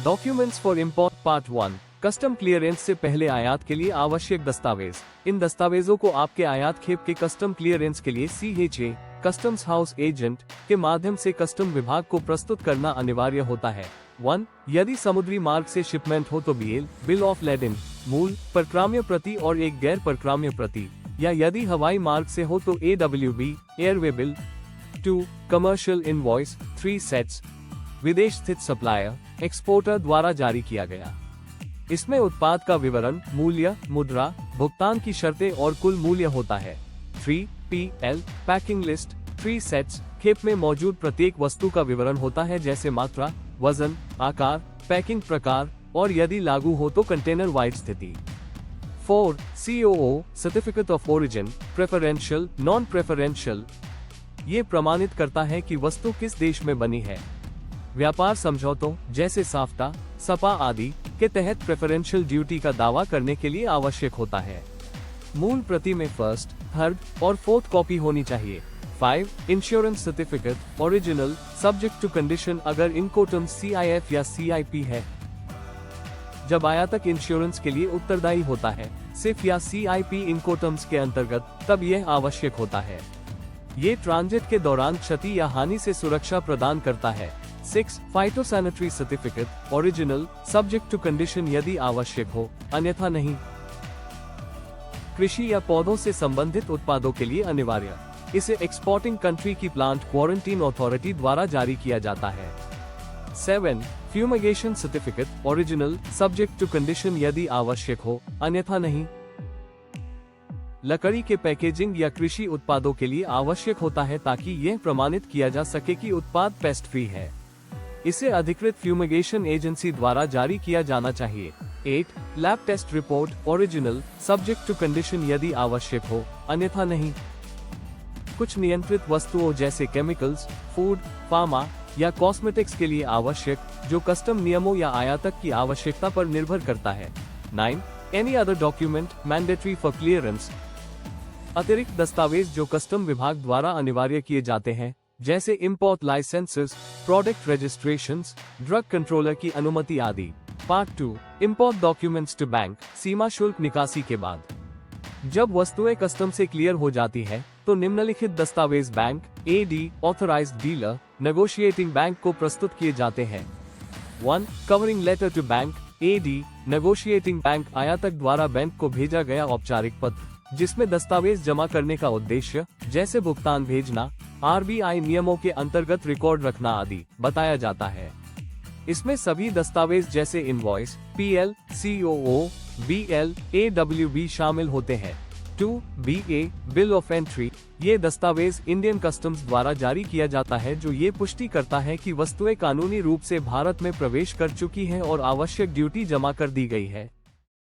Documents for import part 1। Custom clearance से पहले आयात के लिए आवश्यक दस्तावेज। इन दस्तावेजों को आपके आयात खेप के कस्टम क्लियरेंस के लिए CHA कस्टम्स हाउस एजेंट के माध्यम से कस्टम विभाग को प्रस्तुत करना अनिवार्य होता है। 1. यदि समुद्री मार्ग से शिपमेंट हो तो BL बिल ऑफ लेडिंग मूल परक्राम्य प्रति और एक गैर परक्राम्य प्रति, या यदि हवाई मार्ग से हो तो AWB airway bill. 2. Commercial invoice 3 sets विदेश स्थित सप्लायर एक्सपोर्टर द्वारा जारी किया गया। इसमें उत्पाद का विवरण, मूल्य, मुद्रा, भुगतान की शर्तें और कुल मूल्य होता है। 3. PL पैकिंग लिस्ट 3 सेट्स खेप में मौजूद प्रत्येक वस्तु का विवरण होता है, जैसे मात्रा, वजन, आकार, पैकिंग प्रकार और यदि लागू हो तो कंटेनर वाइड स्थिति। 4. COO certificate of origin preferential non preferential, ये प्रमाणित करता है कि वस्तु किस देश में बनी है। व्यापार समझौतों जैसे साफ्टा, सपा आदि के तहत प्रेफरेंशियल ड्यूटी का दावा करने के लिए आवश्यक होता है। मूल प्रति में फर्स्ट, थर्ड और फोर्थ कॉपी होनी चाहिए। 5. Insurance certificate original subject to condition अगर इनकोटर्म्स CIF या CIP है। जब आयातक इंश्योरेंस के लिए उत्तरदायी होता है, सिफ या CIP इनकोटर्म्स के अंतर्गत, तब यह आवश्यक होता है। ये ट्रांजिट के दौरान क्षति या हानि से सुरक्षा प्रदान करता है। 6. Phytosanitary certificate original subject to condition यदि आवश्यक हो, अन्यथा नहीं। कृषि या पौधों से संबंधित उत्पादों के लिए अनिवार्य। इसे एक्सपोर्टिंग कंट्री की प्लांट क्वारंटीन अथॉरिटी द्वारा जारी किया जाता है। 7. Fumigation certificate original subject to condition यदि आवश्यक हो, अन्यथा नहीं। लकड़ी के पैकेजिंग या कृषि उत्पादों के लिए आवश्यक होता है ताकि यह प्रमाणित किया जा सके कि उत्पाद पेस्ट फ्री है। इसे अधिकृत फ्यूमिगेशन एजेंसी द्वारा जारी किया जाना चाहिए। 8. Lab test report original subject to condition यदि आवश्यक हो, अन्यथा नहीं। कुछ नियंत्रित वस्तुओं जैसे केमिकल्स, फूड, फार्मा या कॉस्मेटिक्स के लिए आवश्यक, जो कस्टम नियमों या आयातक की आवश्यकता पर निर्भर करता है। 9. Any other document mandatory for clearance, अतिरिक्त दस्तावेज जो कस्टम विभाग द्वारा अनिवार्य किए जाते हैं, जैसे import licences, product registrations, drug controller की अनुमति आदि। Part 2. Import documents to bank सीमा शुल्क निकासी के बाद। जब वस्तुएं कस्टम से क्लियर हो जाती है, तो निम्नलिखित दस्तावेज bank AD authorised dealer negotiating bank को प्रस्तुत किए जाते हैं। 1. Covering letter to bank AD negotiating bank आयातक द्वारा बैंक को भेजा गया औपचारिक पत्र, जिसमें दस्तावेज जमा करने का उद्देश्य, जैसे भुगतान भेजना, RBI नियमों के अंतर्गत रिकॉर्ड रखना आदि बताया जाता है। इसमें सभी दस्तावेज जैसे invoice, PL, COO, BL, AWB शामिल होते हैं। 2. BA बिल ऑफ एंट्री, ये दस्तावेज इंडियन कस्टम्स द्वारा जारी किया जाता है, जो ये पुष्टि करता है कि वस्तुएं कानूनी रूप से भारत में प्रवेश कर चुकी हैं और आवश्यक ड्यूटी जमा कर दी गई है।